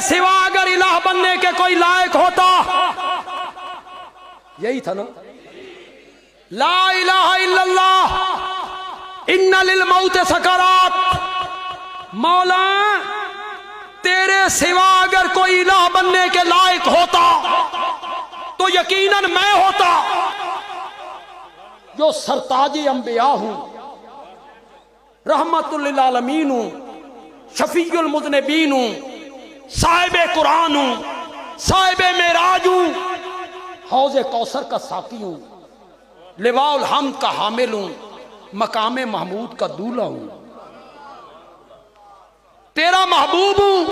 سوا اگر الہ بننے کے کوئی لائق ہوتا، یہی تھا نا، لا الہ الا اللہ ان للموت سکرات، مولا تیرے سوا اگر کوئی الہ بننے کے لائق ہوتا تو یقیناً میں ہوتا، جو سرتاج انبیاء ہوں، رحمت للعالمین ہوں، شفیع المذنبین ہوں، صاحب قرآن ہوں، صاحب معراج ہوں، حوض کوثر کا ساقی ہوں، لواء الحمد کا حامل ہوں، مقام محمود کا دولہ ہوں، تیرا محبوب ہوں،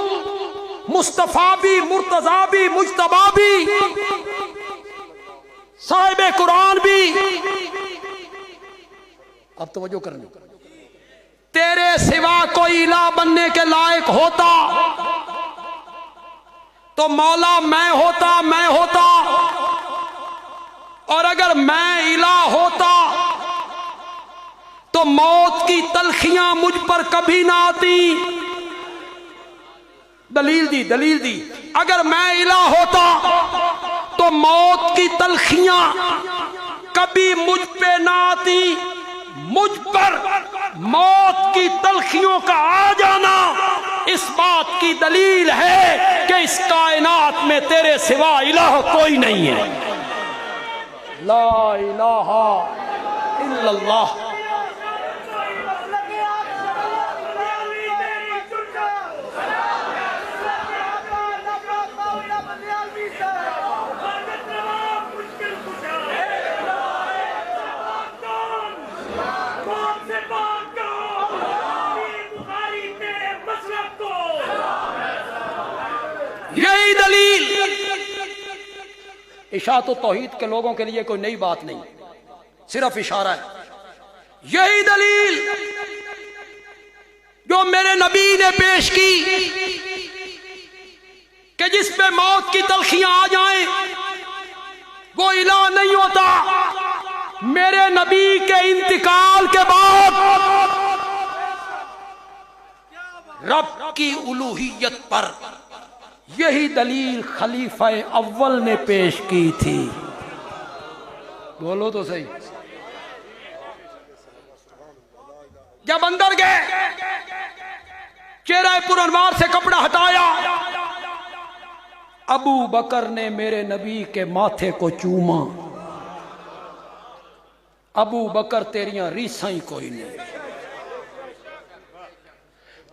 مصطفیٰ بھی، مرتضیٰ بھی، مجتبیٰ بھی، صاحب قرآن بھی۔ اب توجہ کرنی، تیرے سوا کوئی الہ بننے کے لائق ہوتا تو مولا میں ہوتا، اور اگر میں الہ ہوتا تو موت کی تلخیاں مجھ پر کبھی نہ آتی۔ دلیل دی، اگر میں الہ ہوتا تو موت کی تلخیاں کبھی مجھ پہ نہ آتی۔ مجھ پر موت کی تلخیوں کا آ جانا اس بات کی دلیل ہے کہ اس کائنات میں تیرے سوا الہ کوئی نہیں ہے۔ لا الہ الا اللہ۔ یہی دلیل، اشاعت و توحید کے لوگوں کے لیے کوئی نئی بات نہیں، صرف اشارہ ہے۔ یہی دلیل جو میرے نبی نے پیش کی کہ جس پہ موت کی تلخیاں آ جائیں وہ الہ نہیں ہوتا۔ میرے نبی کے انتقال کے بعد رب کی الوہیت پر یہی دلیل خلیفہ اول نے پیش کی تھی۔ بولو تو صحیح۔ جب اندر گئے، چہرہ پر انوار سے کپڑا ہٹایا، ابو بکر نے میرے نبی کے ماتھے کو چوما۔ ابو بکر تیریاں ریساں ہی کوئی نہیں،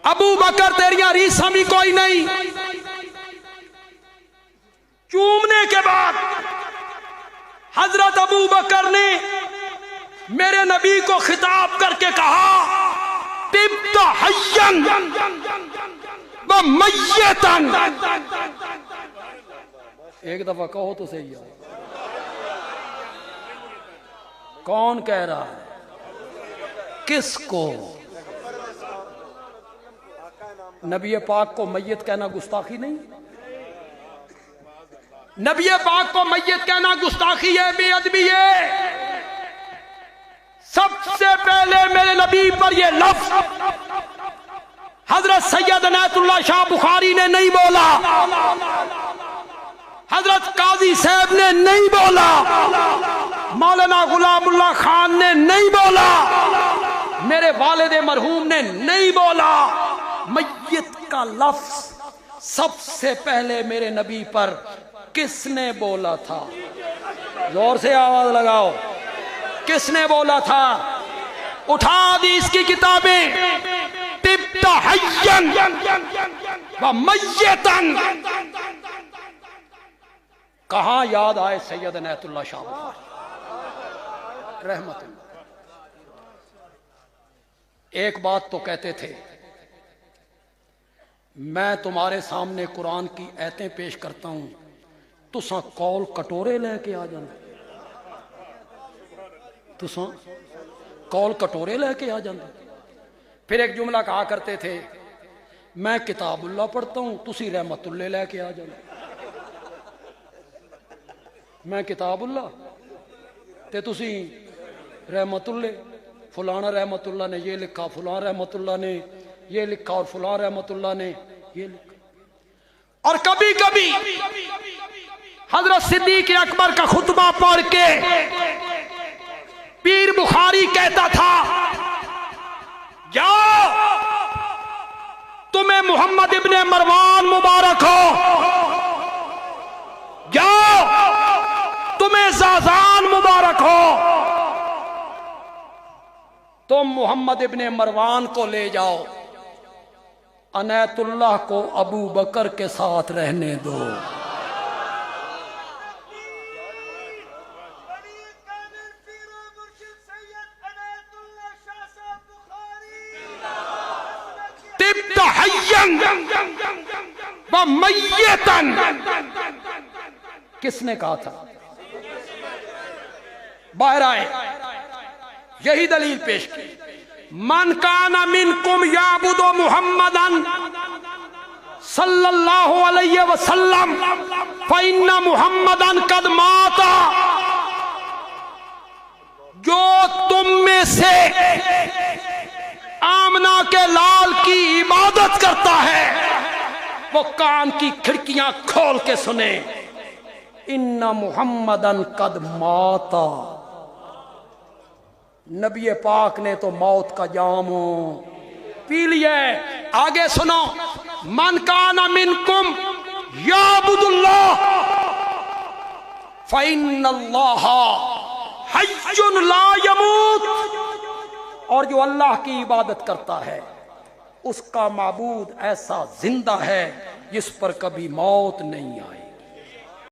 ابو بکر تیریاں ریساں بھی کوئی نہیں۔ چومنے کے بعد حضرت ابو بکر نے میرے نبی کو خطاب کر کے کہا، طبت حیا و میتا۔ ایک دفعہ کہو تو صحیح ہے، کون کہہ رہا ہے؟ کس کو؟ نبی پاک کو میت کہنا گستاخی نہیں؟ نبی پاک کو میت کہنا گستاخی ہے، بے ادبی ہے۔ سب سے پہلے میرے نبی پر یہ لفظ حضرت سید عنایت اللہ شاہ بخاری نے نہیں بولا، حضرت قاضی صاحب نے نہیں بولا، مولانا غلام اللہ خان نے نہیں بولا، میرے والد مرحوم نے نہیں بولا۔ میت کا لفظ سب سے پہلے میرے نبی پر کس نے بولا تھا؟ زور سے آواز لگاؤ، کس نے بولا تھا؟ اٹھا حدیث کی کتابیں، طبت حیا و میتا۔ کہاں یاد آئے سید عنایت اللہ شاہ بخاری رحمت اللہ۔ ایک بات تو کہتے تھے، میں تمہارے سامنے قرآن کی ایتیں پیش کرتا ہوں، تساں کول کٹورے لے کے آ جانا، تساں کول کٹورے لے کے آ جانا۔ پھر ایک جملہ کہا کرتے تھے، میں کتاب اللہ پڑھتا ہوں، تسی رحمت اللہ لے کے آ جانا۔ میں کتاب اللہ تے تسی رحمت اللہ، فلانا رحمت اللہ نے یہ لکھا، فلاں رحمت اللہ نے یہ لکھا، اور فلاں رحمت اللہ نے یہ لکھا۔ اور کبھی کبھی حضرت صدیق اکبر کا خطبہ پڑھ کے پیر بخاری کہتا تھا جاؤ تمہیں محمد ابن مروان مبارک ہو، جاؤ تمہیں زازان مبارک ہو، تم محمد ابن مروان کو لے جاؤ، عنایت اللہ کو ابو بکر کے ساتھ رہنے دو۔ طبت حیا ومیتا، کس نے کہا تھا؟ باہر آئے، یہی دلیل پیش کی، من کان منکم یعبد محمدا صلی اللہ علیہ وسلم فإن محمدا قد مات، جو تم میں سے آمنہ کے لال کی عبادت کرتا ہے وہ کان کی کھڑکیاں کھول کے سنے، ان محمدا قد مات، نبی پاک نے تو موت کا جام پی لیا۔ آگے سنو، من کان منکم یعبد اللہ فإن اللہ حی لا یموت، اور جو اللہ کی عبادت کرتا ہے اس کا معبود ایسا زندہ ہے جس پر کبھی موت نہیں آئی۔